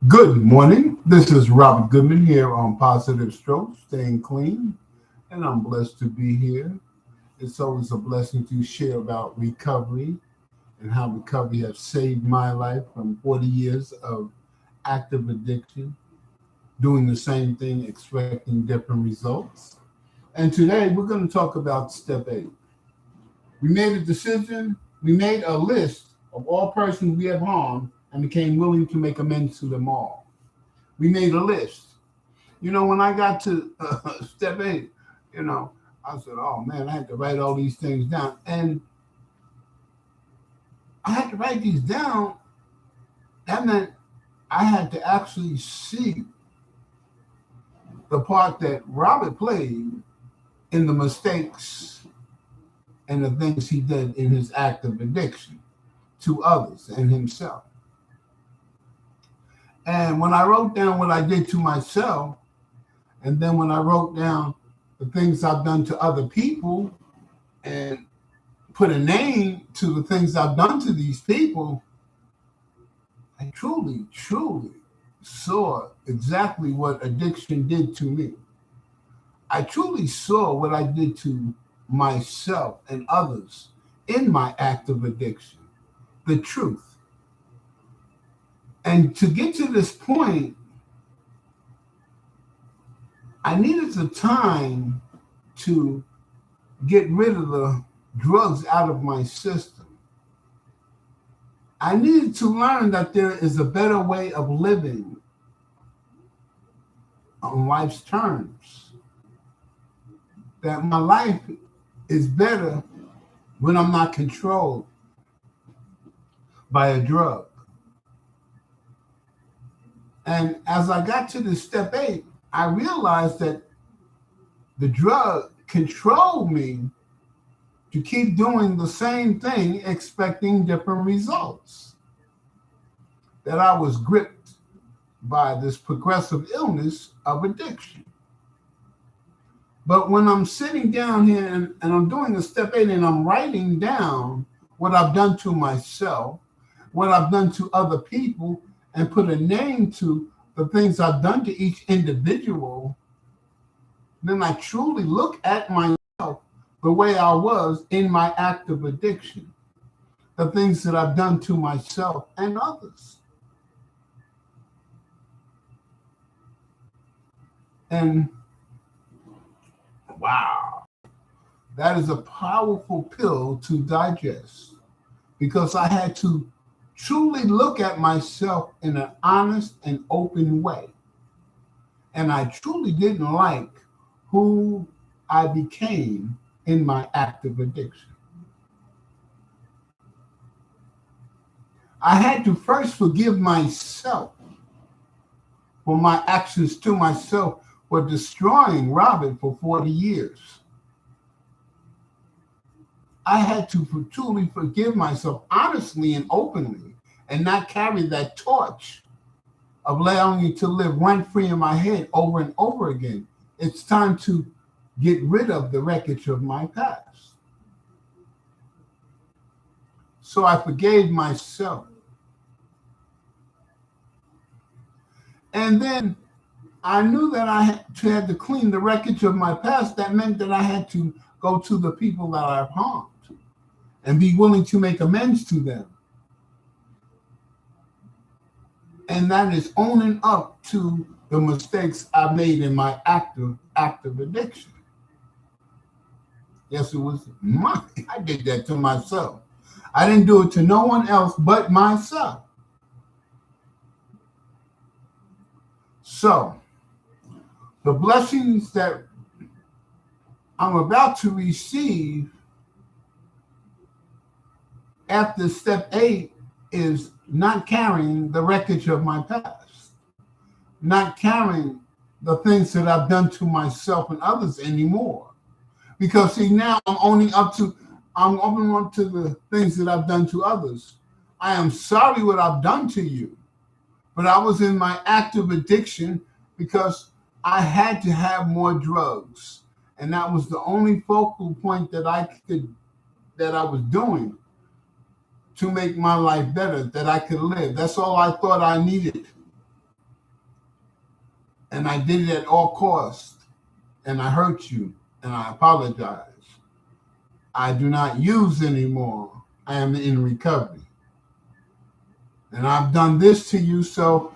Good morning. This is Robert Goodman here on Positive Stroke, staying clean, and I'm blessed to be here. It's always a blessing to share about recovery and how recovery has saved my life from 40 years of active addiction, doing the same thing, expecting different results. And today we're going to talk about step eight. We made a decision, we made a list of all persons we have harmed and became willing to make amends to them all. We made a list. When I got to step eight, I said, oh man, I had to write all these things down. And I had to write these down. That meant I had to actually see the part that Robert played in the mistakes and the things he did in his act of addiction to others and himself. And when I wrote down what I did to myself, and then when I wrote down the things I've done to other people and put a name to the things I've done to these people, I truly, truly saw exactly what addiction did to me. I truly saw what I did to myself and others in my act of addiction, the truth. And to get to this point, I needed the time to get rid of the drugs out of my system. I needed to learn that there is a better way of living on life's terms. That my life is better when I'm not controlled by a drug. And as I got to the step eight, I realized that the drug controlled me to keep doing the same thing, expecting different results. That I was gripped by this progressive illness of addiction. But when I'm sitting down here and I'm doing the step eight and I'm writing down what I've done to myself, what I've done to other people, and put a name to the things I've done to each individual, then I truly look at myself the way I was in my act of addiction, the things that I've done to myself and others. And wow, that is a powerful pill to digest because I had to truly look at myself in an honest and open way. And I truly didn't like who I became in my active addiction. I had to first forgive myself for my actions to myself for destroying Robert for 40 years. I had to truly forgive myself honestly and openly and not carry that torch of allowing me to live rent-free in my head over and over again. It's time to get rid of the wreckage of my past. So I forgave myself. And then I knew that I had to clean the wreckage of my past. That meant that I had to go to the people that I've harmed and be willing to make amends to them. And that is owning up to the mistakes I made in my active addiction. Yes, it was I did that to myself. I didn't do it to no one else but myself. So, the blessings that I'm about to receive after step eight is not carrying the wreckage of my past, not carrying the things that I've done to myself and others anymore. Because see, now I'm owning up to the things that I've done to others. I am sorry what I've done to you, but I was in my active addiction because I had to have more drugs. And that was the only focal point that I was doing to make my life better, that I could live. That's all I thought I needed. and I did it at all costs, and I hurt you, and I apologize. I do not use anymore. I am in recovery. And I've done this to you, so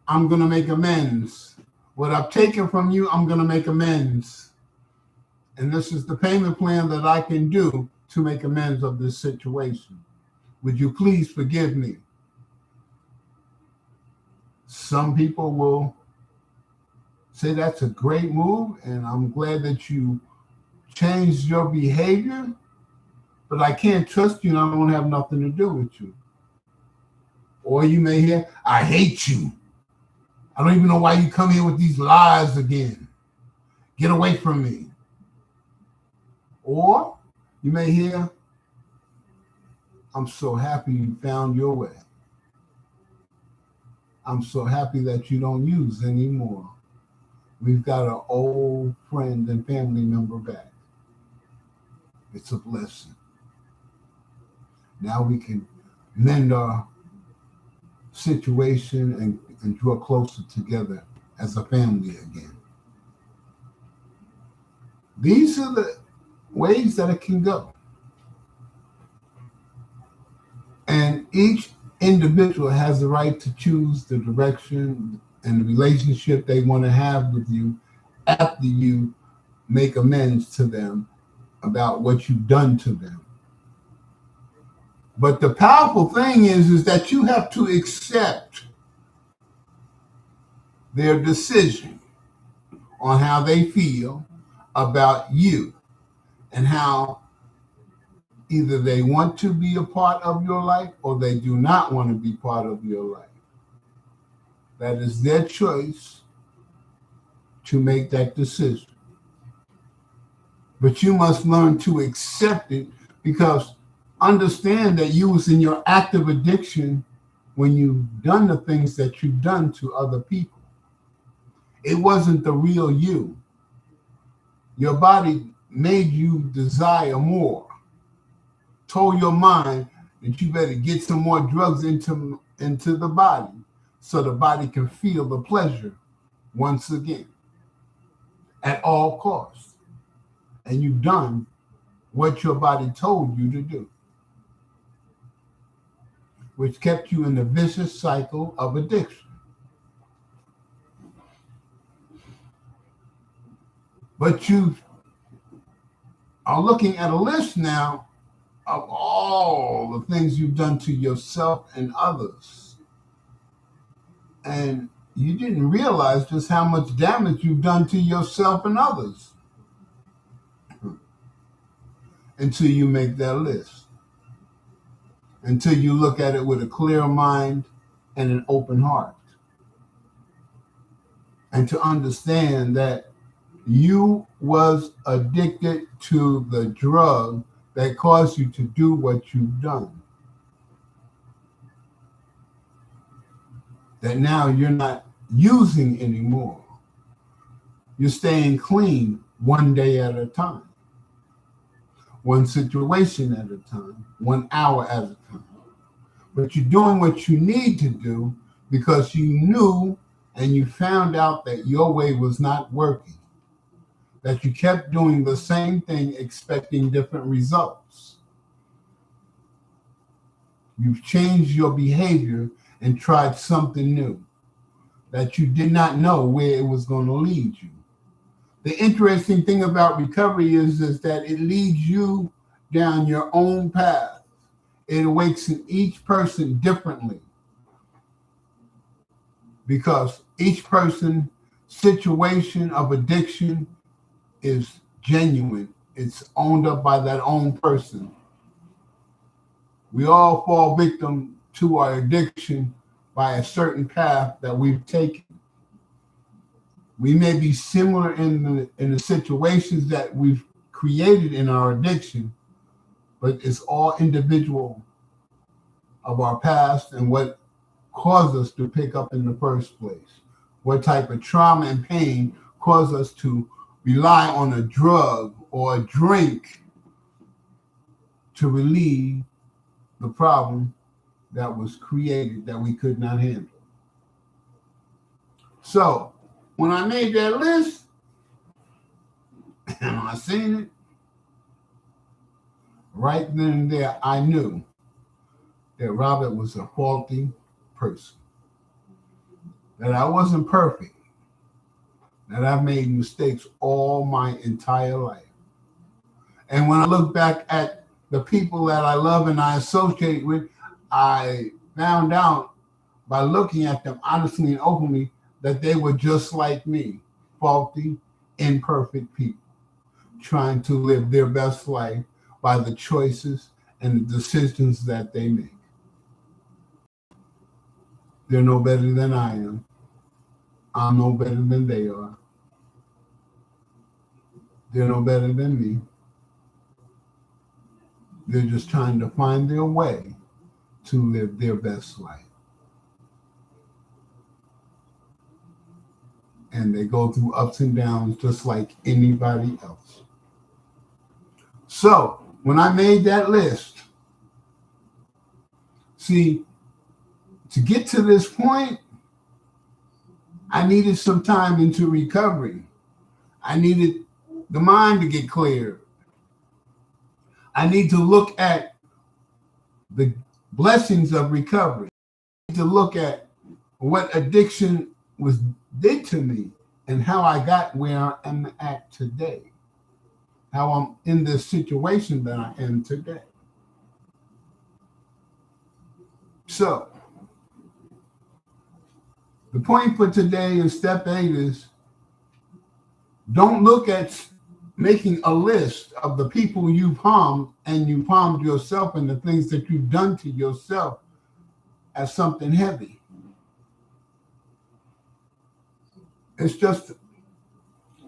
I'm going to make amends. What I've taken from you, I'm going to make amends. And this is the payment plan that I can do to make amends of this situation. Would you please forgive me? Some people will say that's a great move, and I'm glad that you changed your behavior, but I can't trust you and I don't have nothing to do with you. Or you may hear, I hate you. I don't even know why you come here with these lies again. Get away from me. Or you may hear, I'm so happy you found your way. I'm so happy that you don't use anymore. We've got an old friend and family member back. It's a blessing. Now we can mend our situation and draw closer together as a family again. These are the ways that it can go. And each individual has the right to choose the direction and the relationship they want to have with you after you make amends to them about what you've done to them. But the powerful thing is that you have to accept their decision on how they feel about you and how either they want to be a part of your life or they do not want to be part of your life. That is their choice to make that decision. But you must learn to accept it, because understand that you was in your active addiction when you've done the things that you've done to other people. It wasn't the real you. Your body made you desire more, told your mind that you better get some more drugs into the body so the body can feel the pleasure once again at all costs. And you've done what your body told you to do, which kept you in the vicious cycle of addiction. But you are looking at a list now of all the things you've done to yourself and others. And you didn't realize just how much damage you've done to yourself and others until you make that list, until you look at it with a clear mind and an open heart, and to understand that you was addicted to the drug that caused you to do what you've done. That now you're not using anymore. You're staying clean one day at a time, one situation at a time, 1 hour at a time. But you're doing what you need to do because you knew and you found out that your way was not working, that you kept doing the same thing expecting different results. You've changed your behavior and tried something new that you did not know where it was going to lead you. The interesting thing about recovery is that it leads you down your own path. It awakens each person differently, because each person's situation of addiction is genuine. It's owned up by that own person. We all fall victim to our addiction by a certain path that we've taken. We may be similar in the situations that we've created in our addiction, but it's all individual of our past and what caused us to pick up in the first place. What type of trauma and pain caused us to rely on a drug or a drink to relieve the problem that was created that we could not handle. So When I made that list and I seen it, right then and there, I knew that Robert was a faulty person, that I wasn't perfect, that I've made mistakes all my entire life. And when I look back at the people that I love and I associate with, I found out by looking at them honestly and openly that they were just like me, faulty, imperfect people, trying to live their best life by the choices and the decisions that they make. They're no better than I am. I'm no better than they are. They're no better than me. They're just trying to find their way to live their best life. And they go through ups and downs just like anybody else. So when I made that list, see, to get to this point, I needed some time into recovery. I needed the mind to get clear. I need to look at the blessings of recovery. I need to look at what addiction did to me and how I got where I'm at today, how I'm in this situation that I am today. So, the point for today in step 8 is don't look at making a list of the people you've harmed and you've harmed yourself and the things that you've done to yourself as something heavy. It's just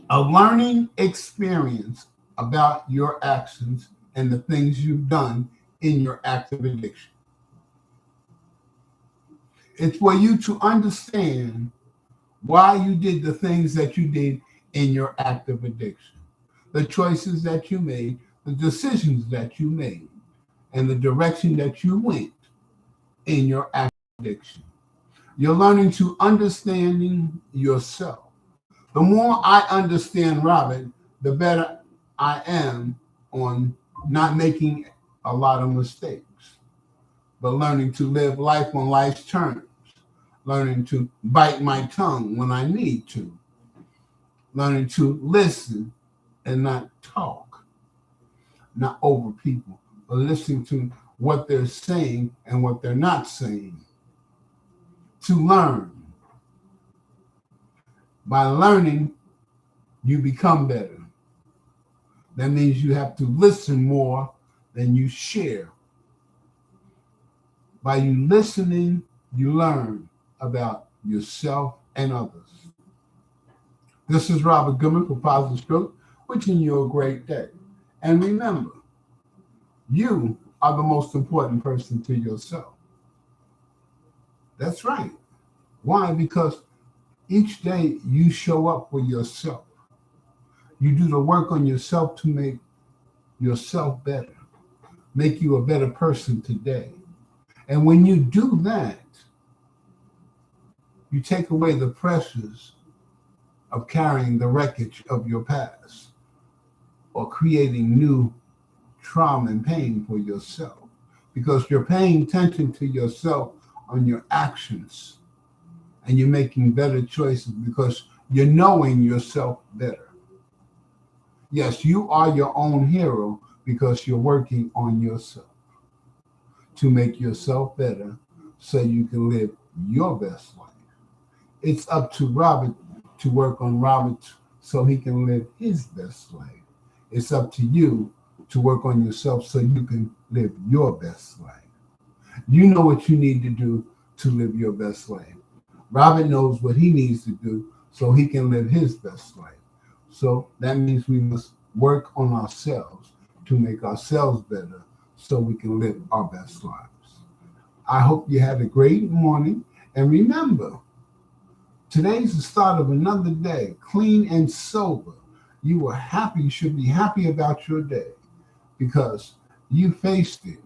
a learning experience about your actions and the things you've done in your active addiction. It's for you to understand why you did the things that you did in your active addiction, the choices that you made, the decisions that you made, and the direction that you went in your active addiction. You're learning to understanding yourself. The more I understand Robert, the better I am on not making a lot of mistakes, but learning to live life on life's terms, learning to bite my tongue when I need to, learning to listen and not talk, not over people, but listening to what they're saying and what they're not saying. To learn. By learning, you become better. That means you have to listen more than you share. By you listening, you learn about yourself and others. This is Robert Goodman for Positive Stroke, wishing you a great day. And remember, you are the most important person to yourself. That's right. Why? Because each day you show up for yourself. You do the work on yourself to make yourself better, make you a better person today. And when you do that, you take away the pressures of carrying the wreckage of your past or creating new trauma and pain for yourself, because you're paying attention to yourself on your actions and you're making better choices because you're knowing yourself better. Yes, you are your own hero because you're working on yourself to make yourself better so you can live your best life. It's up to Robert to work on Robert so he can live his best life. It's up to you to work on yourself so you can live your best life. You know what you need to do to live your best life. Robert knows what he needs to do so he can live his best life. So that means we must work on ourselves to make ourselves better so we can live our best lives. I hope you had a great morning. And remember, today's the start of another day, clean and sober. You are happy. You should be happy about your day because you faced it.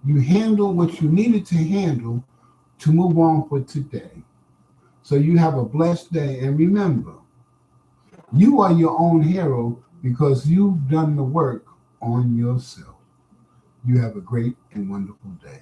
You handled what you needed to handle to move on for today. So you have a blessed day. And remember, you are your own hero because you've done the work on yourself. You have a great and wonderful day.